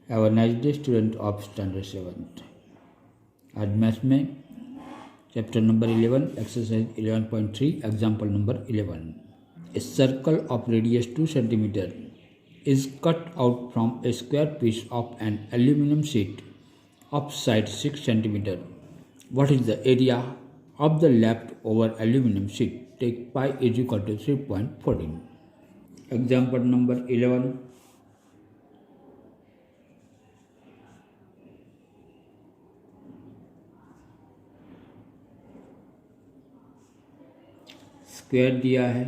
Have a nice day student of standard 7th। आज maths में chapter number 11 exercise 11.3 example number 11। A circle of radius 2 cm is cut out from a square piece of an aluminum sheet of side 6 cm. What is the area of the leftover aluminum sheet? Take pi is equal to 3.14. Example number 11। Square दिया है,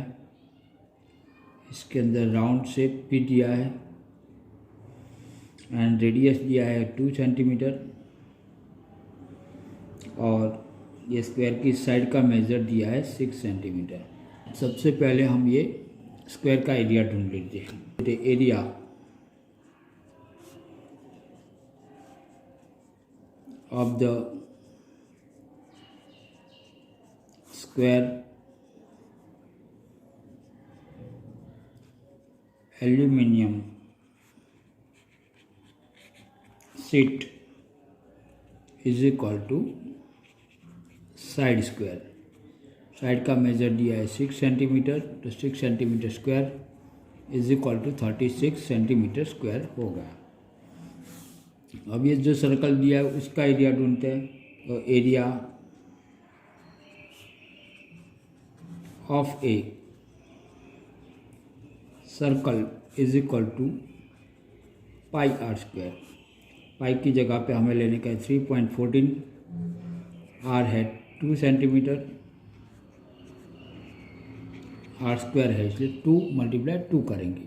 इसके अंदर round shape भी दिया है and radius दिया है 2 centimetre और ये स्क्वायर की साइड का मेजर दिया है 6 सेंटीमीटर। सबसे पहले हम ये स्क्वायर का एरिया ढूंढ लेते हैं। Area of the square aluminium sheet is equal to side square. Side का मेजर दिया है 6 सेंटीमीटर, तो 6 centimetre square is equal to 36 centimetre square होगा। अब ये जो सर्कल दिया है उसका एरिया ढूंढते हैं। तो area of a circle is equal to pi r square. Pi की जगह पे हमें लेने का है 3.14, आर है 2 सेंटीमीटर, आर स्क्वायर है इसलिए 2 × 2 करेंगे।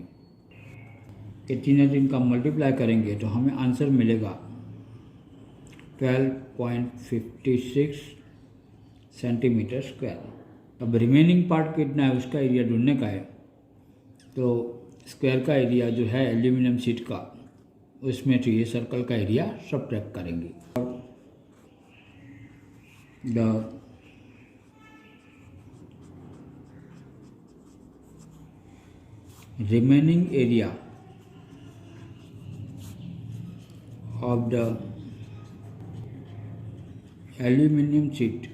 ये तीन का मल्टीप्लाई करेंगे तो हमें आंसर मिलेगा 12.56 सेंटीमीटर स्क्वायर। अब रिमेनिंग पार्ट कितना है उसका एरिया ढूंढने का है। तो स्क्वायर का एरिया जो है एल्यूमिनियम शीट का, उसमें तो ये सर्कल का एरिया सब्ट्रैक्ट करेंगे। The remaining area of the aluminium sheet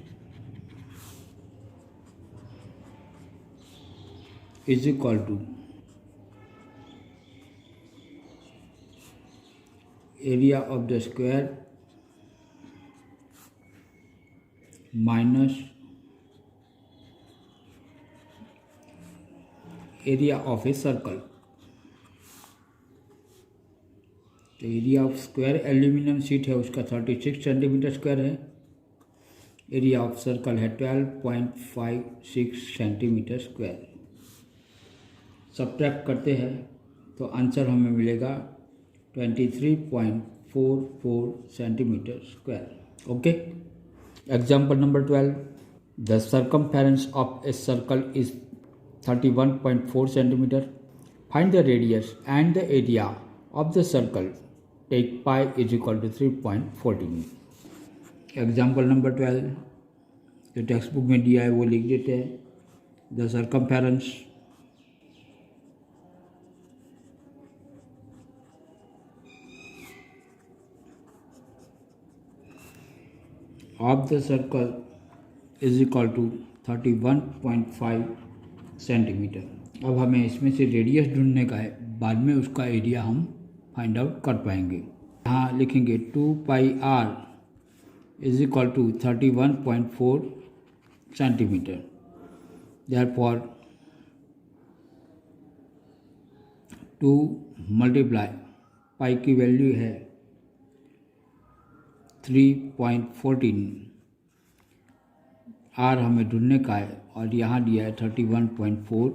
is equal to area of the square minus area of a circle. तो area of square aluminium sheet है उसका 36 सेंटीमीटर स्क्वायर है, एरिया ऑफ सर्कल है 12.56 centimetre square. Subtract करते हैं तो answer हमें मिलेगा 23.44 centimetre square. Okay. Example number 12। The circumference of a circle is 31.4 centimetre. Find the radius and the area of the circle. Take pi is equal to 3.14। Example number 12 जो text book में दिया है वो लिख देते हैं। The circumference of the circle is equal to 31.5 centimetre. अब हमें इसमें से रेडियस ढूंढने का है, बाद में उसका एरिया हम फाइंड आउट कर पाएंगे। यहाँ लिखेंगे 2 pi r is equal to 31.4 centimetre. Therefore 2 × pi की वैल्यू है 3.14, आर हमें ढूंढने का है और यहाँ दिया है 31.4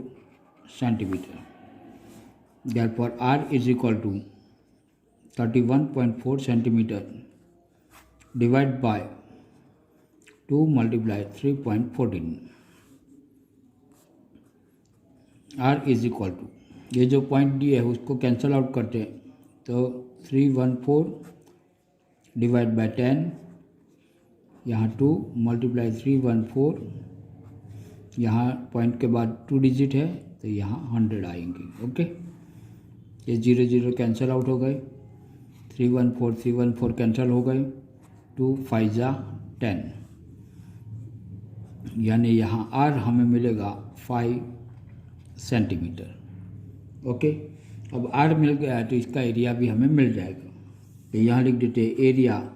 centimetre. Therefore r is equal to 31.4 centimetre divide by 2 × 3.14। R is equal to ये जो पॉइंट दिए है उसको कैंसल आउट करते हैं तो 314 डिवाइड बाय 10, यहाँ 2 × 314, यहाँ पॉइंट के बाद 2 डिजिट है तो यहाँ 100 आएंगे। ओके, ये 0 0 कैंसिल आउट हो गए। 314 कैंसिल हो गए, 2 5 जा 10, यानी यहाँ आर हमें मिलेगा 5 सेंटीमीटर। ओके, अब आर मिल गया है तो इसका एरिया भी हमें मिल जाएगा। तो यहाँ लिख देते area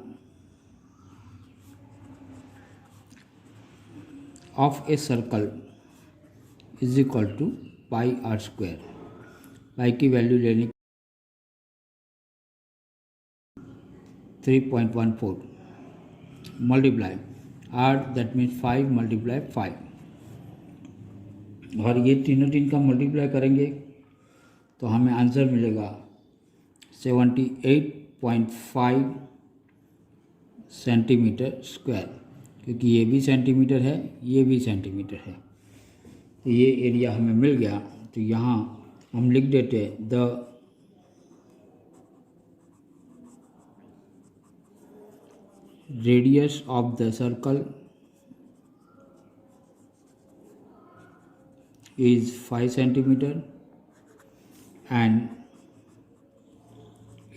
of a circle is equal to pi r square. Pi की वैल्यू लेने 3.14 multiply r, that means 5 multiply 5, और ये तीनों का मल्टीप्लाई करेंगे तो हमें आंसर मिलेगा 78.5 सेंटीमीटर स्क्वायर, क्योंकि ये भी सेंटीमीटर है, ये भी सेंटीमीटर है। तो ये एरिया हमें मिल गया। तो यहाँ हम लिख देते the radius of the circle is 5 centimeter and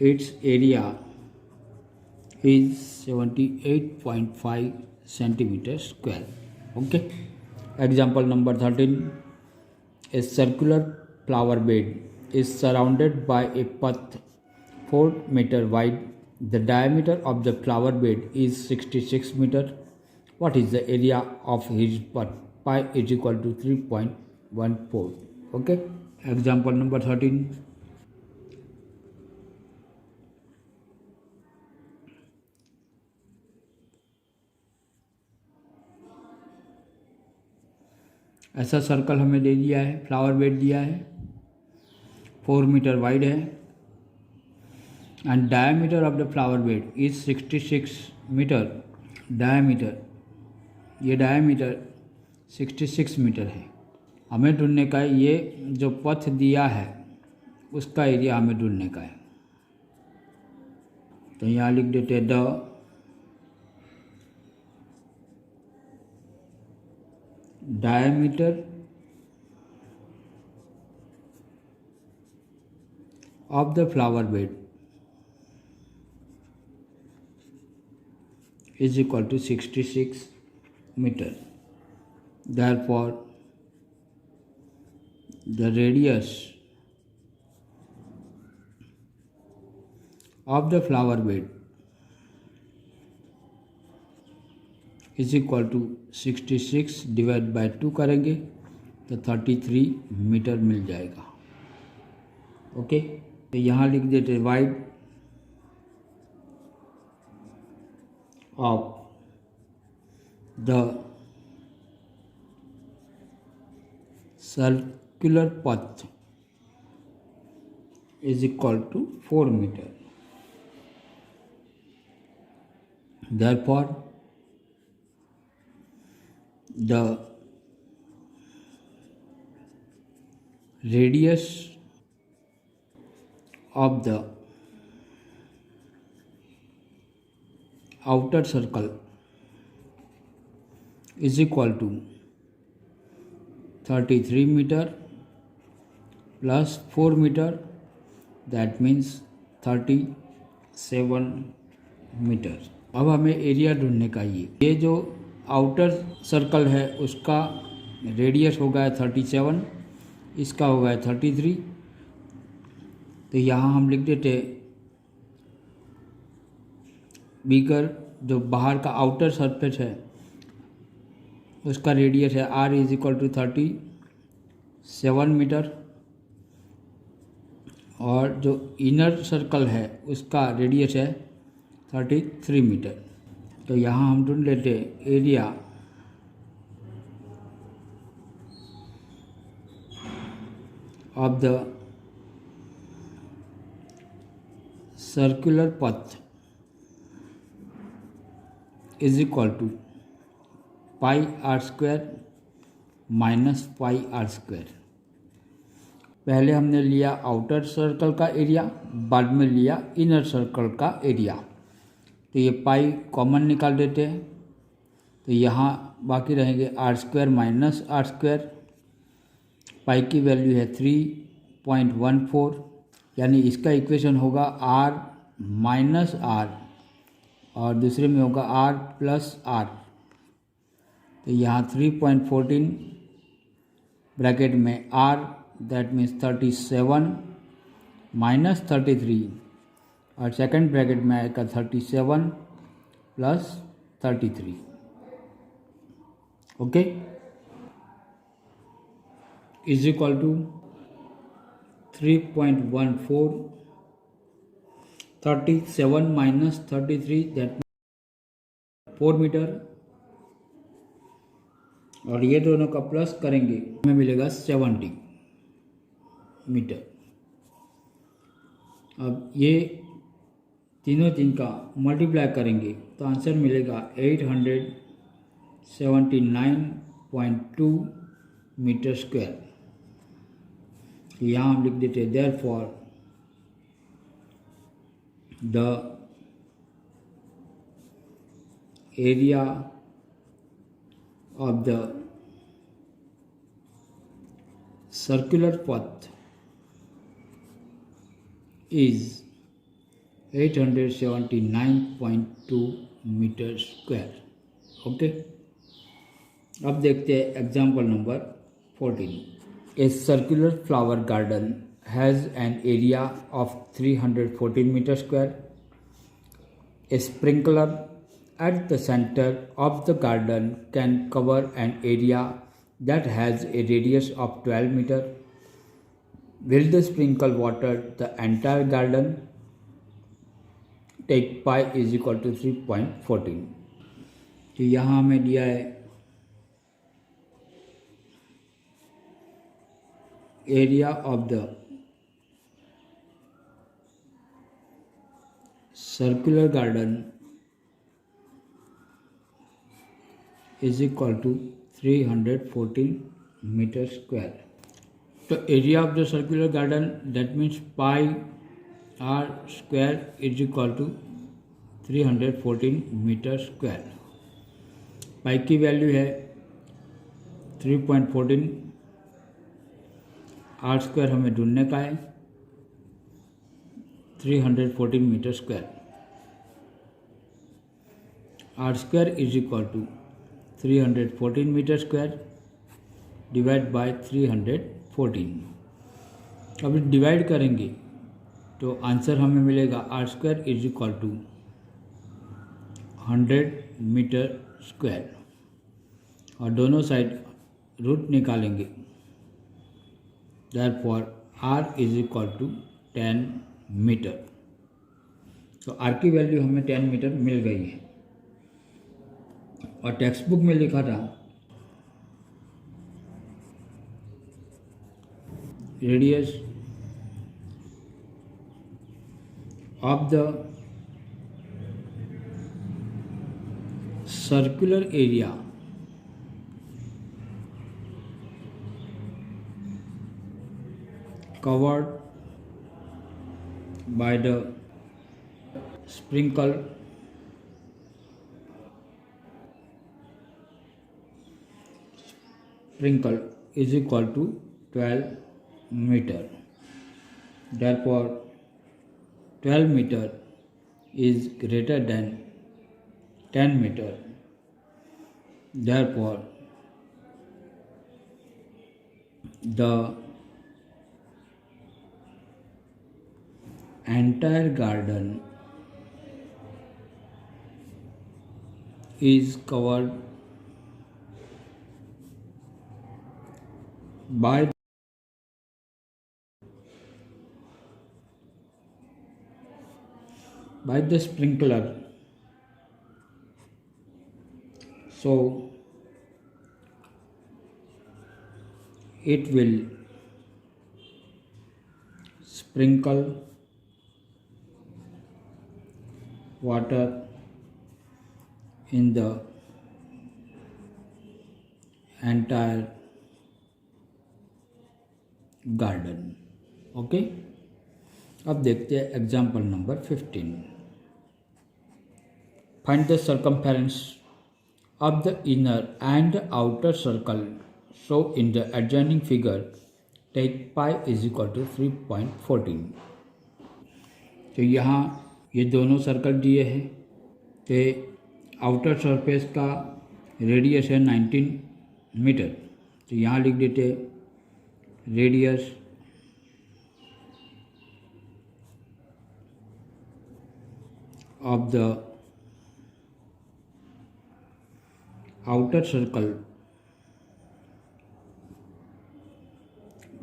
its area is 78.5 centimeter square. Okay. Example number 13. A circular flower bed is surrounded by a path 4 meter wide. The diameter of the flower bed is 66 meter. What is the area of his path? Pi is equal to 3.14. Okay. Example number 13. ऐसा circle हमें दे दिया है, flower bed दिया है, 4 metre wide है, and diameter of the flower bed is 66 metre. Diameter, ये diameter 66 metre है। हमें ढूंढने का है, ये जो पथ दिया है उसका एरिया हमें ढूंढने का है। तो यहाँ लिख देते हैं the diameter of the flower bed is equal to 66 meter. Therefore, the radius of the flower bed is equal to 66 divide by 2 करेंगे तो 33 मीटर मिल जाएगा। ओके, तो यहाँ लिख देते wide of the circular path is equal to 4 metre. Therefore the radius of the outer circle is equal to 33 meter plus 4 meter, that means 37 metre. अब हमें area ढूंढने का, ये जो आउटर सर्कल है उसका रेडियस हो गया 37, इसका हो गया 33। तो यहाँ हम लिख देते बीकर, जो बाहर का आउटर सरफेस है उसका रेडियस है r is equal to 37 metre, और जो इनर सर्कल है उसका रेडियस है 33 मीटर। तो यहाँ हम ढूंढ लेते area of the circular path is equal to pi r square minus pi r square. पहले हमने लिया आउटर सर्कल का एरिया, बाद में लिया इनर सर्कल का एरिया। तो ये पाई कॉमन निकाल देते हैं, तो यहाँ बाकी रहेंगे r square minus r square. Pi की वैल्यू है 3.14, यानी इसका इक्वेशन होगा r माइनस आर और दूसरे में होगा आर प्लस आर। तो यहाँ 3.14 ब्रैकेट में आर दैट मीन्स 37 माइनस 33 और सेकंड ब्रैकेट में आएगा 37 plus 33। Okay, is equal to 3.14 37 minus 33 that 4 metre और ये दोनों का प्लस करेंगे हमें मिलेगा 70 मीटर। अब ये तीनों का मल्टीप्लाई करेंगे तो आंसर मिलेगा 879.2 मीटर स्क्वायर। यहाँ हम लिख देते हैं therefore the area of the circular path is 879.2 metre square. Okay, अब देखते हैं example number 14। A circular flower garden has an area of 314 metre square. A sprinkler at the center of the garden can cover an area that has a radius of 12 meter. Will the sprinkle water the entire garden? Take pi is equal to 3.14। तो यहाँ हमें दिया है area of the circular garden is equal to 314 meter square. So area of the circular garden that means pi r square is equal to 314 meter square. pi की value है 3.14, r square हमें ढूंढने का है 314 metre square. r square is equal to 314 metre square divide by 314। अब divide करेंगे तो answer हमें मिलेगा r square is equal to 100 metre square और दोनों साइड रूट निकालेंगे। Therefore r is equal to 10 metre. तो आर की वैल्यू हमें 10 मीटर मिल गई है और टेक्स्ट बुक में लिखा था radius of the circular area covered by the sprinkle is equal to 12 meter. Therefore 12 meter is greater than 10 meter. Therefore the entire garden is covered by the sprinkler. So it will sprinkle water in the entire garden. Okay, अब देखते हैं example number 15। Find the circumference of the inner and outer circle show in the adjoining figure. Take pi is equal to 3.14। तो यहाँ ये दोनों circle दिए हैं। तो आउटर सरफेस का रेडियस है 19 मीटर। तो यहाँ लिख देते radius of the outer circle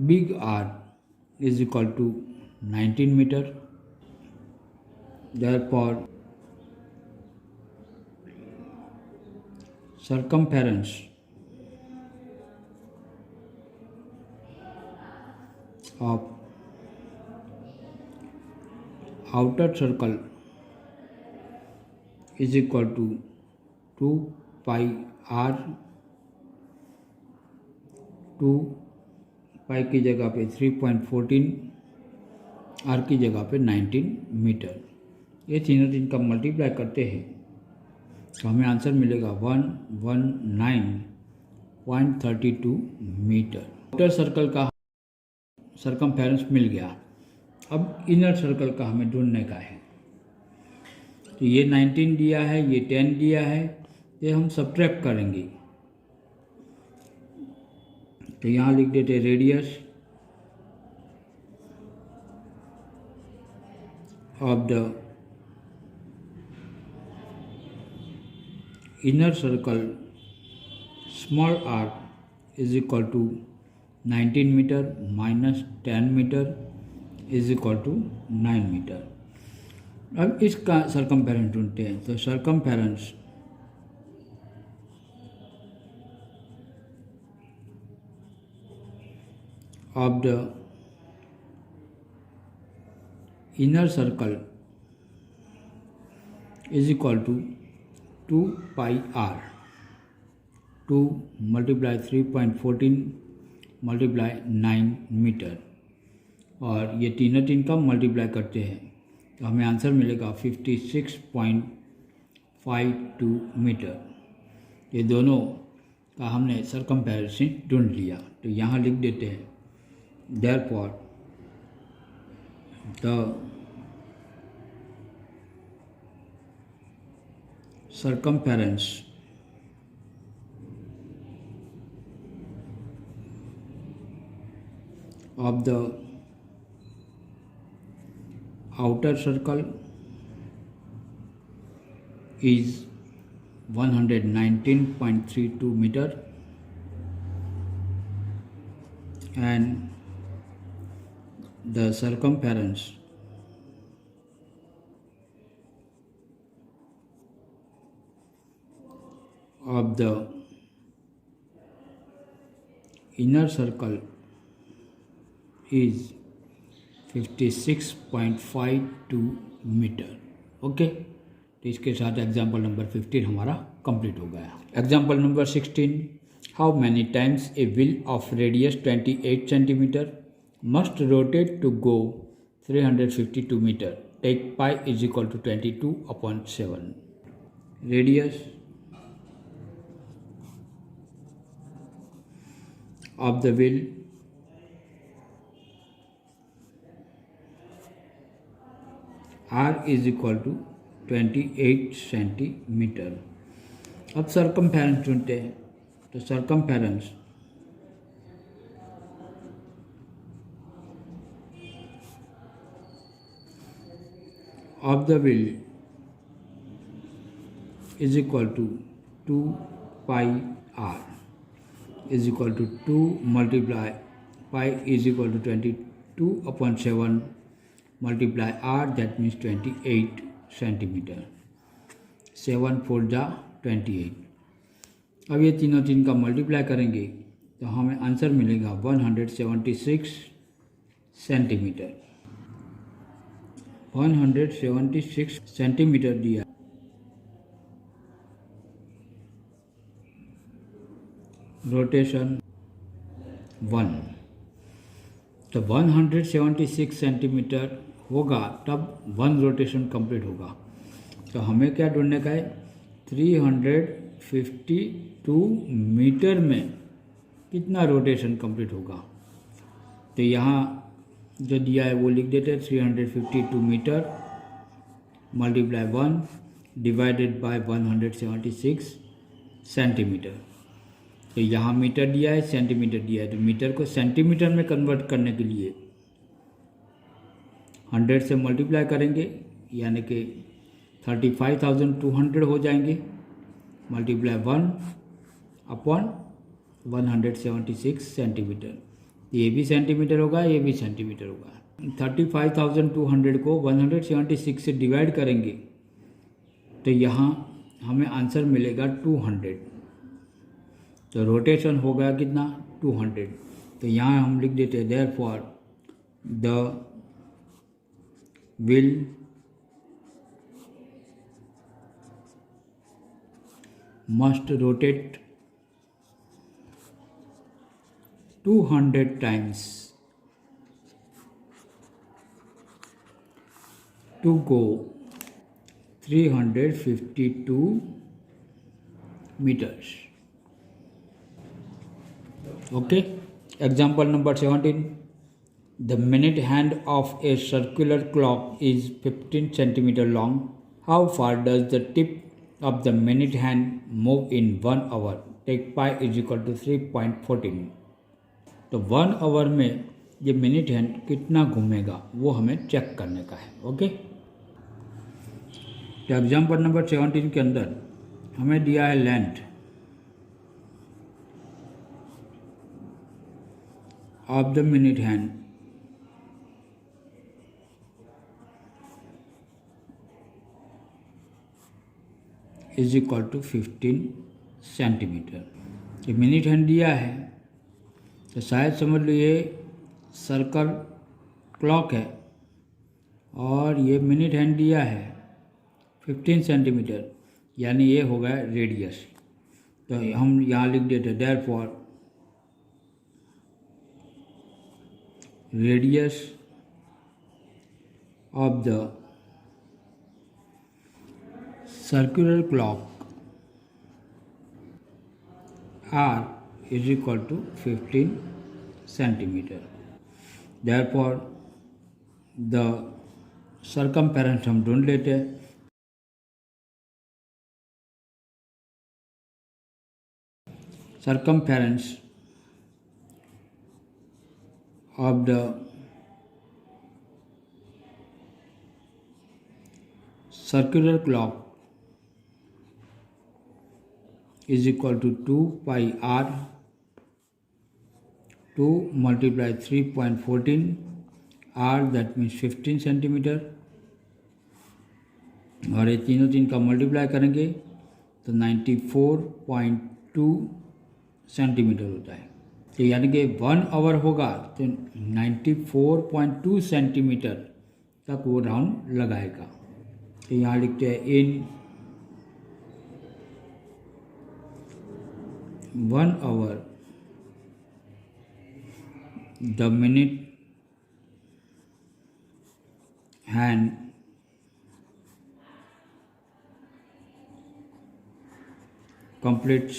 big R is equal to 19 meter. Therefore, circumference of outer circle is equal to 2 pi r, 2 पाई की जगह पे 3.14, आर की जगह पे 19 मीटर। ये तीनों दिन का मल्टीप्लाई करते हैं तो हमें आंसर मिलेगा 119.32 मीटर। आउटर सर्कल का सरकमफेरेंस मिल गया। अब इनर सर्कल का हमें ढूंढने का है। तो ये 19 दिया है, ये 10 दिया है, ये हम सब्ट्रैक्ट करेंगे। तो यहाँ लिख देते radius of the inner circle small r is equal to 19 metre minus 10 metre is equal to 9 metre. अब इसका सरकमफेरेंस ढूंढते हैं। तो circumference of the inner circle is equal to 2 pi r, 2 multiply 3.14 multiply 9 metre. और ये तीनों तीन का मल्टीप्लाई करते हैं तो हमें आंसर मिलेगा 56.52 मीटर। ये दोनों का हमने सरकमफेरेंस ढूंढ लिया। तो यहाँ लिख देते हैं Therefore, the circumference of the outer circle is 119.32 meter and the circumference of the inner circle is 56.52 metre. Okay, तो इसके साथ एग्जाम्पल नंबर 15 हमारा कंप्लीट हो गया। Example number 16, how many times a wheel of radius 28 centimetre must rotate to go 352 meter. Take pi is equal to 22/7. Radius of the wheel R is equal to 28 centimetre. अब circumference ढूंढते हैं। तो circumference of the wheel is equal to 2 pi r is equal to 2 multiply pi is equal to 22/7 multiply r, that means 28 centimetre. 7 4 जा 28। अब ये तीनों तीन का मल्टीप्लाई करेंगे तो हमें आंसर मिलेगा 176 सेंटीमीटर। 176 सेंटीमीटर दिया। रोटेशन 1, तो 176 सेंटीमीटर होगा तब 1 रोटेशन कंप्लीट होगा। तो हमें क्या ढूंढने का है, 352 मीटर में कितना रोटेशन कंप्लीट होगा। तो यहाँ जो दिया है वो लिख देते हैं 352 metre multiply 1 divided by 176 centimetre. तो यहाँ मीटर दिया है, सेंटीमीटर दिया है, तो मीटर को सेंटीमीटर में कन्वर्ट करने के लिए 100 से मल्टीप्लाई करेंगे, यानी कि 35,200 हो जाएंगे। मल्टीप्लाई 1 अपॉन 176 सेंटीमीटर, ये भी सेंटीमीटर होगा, ये भी सेंटीमीटर होगा। 35,200 को 176 से डिवाइड करेंगे तो यहाँ हमें आंसर मिलेगा 200। तो रोटेशन होगा कितना, 200। तो यहाँ हम लिख देते हैं therefore the wheel must rotate 200 times to go 352 meters. Okay. Example number 17. The minute hand of a circular clock is 15 centimeter long. How far does the tip of the minute hand move in 1 hour? Take pi is equal to 3.14. तो 1 our में ये minute hand कितना घूमेगा वो हमें check करने का है। ओके। तो एग्जाम्पल नंबर 17 के अंदर हमें दिया है length of the minute hand is equal to 15 centimetre. ये मिनट हैंड दिया है तो शायद समझ लो ये सर्कल क्लॉक है और ये मिनट हैंड दिया है 15 सेंटीमीटर, यानी ये हो गया रेडियस। तो हम यहाँ लिख देते therefore radius of the circular clock R is equal to 15 centimeter. Therefore, the circumference हम ढूंढ लेते हैं। Circumference of the circular clock is equal to 2 pi r, 2 multiply 3.14 r, that means 15 centimetre, और ये तीनों तीन का मल्टीप्लाई करेंगे तो 94.2 सेंटीमीटर होता है। तो यानी कि 1 आवर होगा तो 94.2 सेंटीमीटर तक वो राउंड लगाएगा। तो यहाँ लिखते हैं इन 1 hour the minute hand completes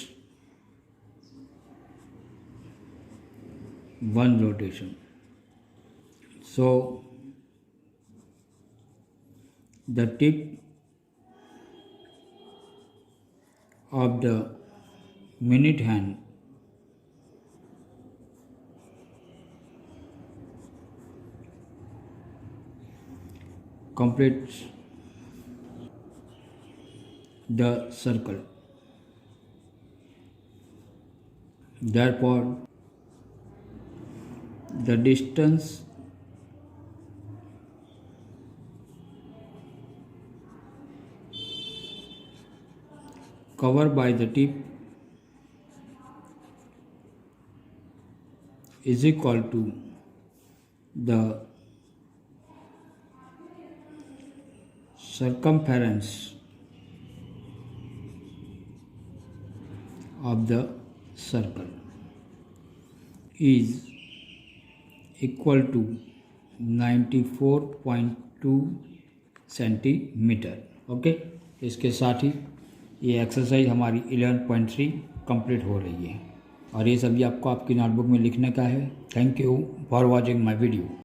1 rotation. So the tip of the minute hand completes the circle. Therefore, the distance covered by the tip is equal to the circumference of the circle is equal to 94.2 centimetre. Okay. इसके साथ ही ये exercise हमारी 11.3 complete हो रही है और ये सभी आपको आपकी नोटबुक में लिखने का है। Thank you for watching my video.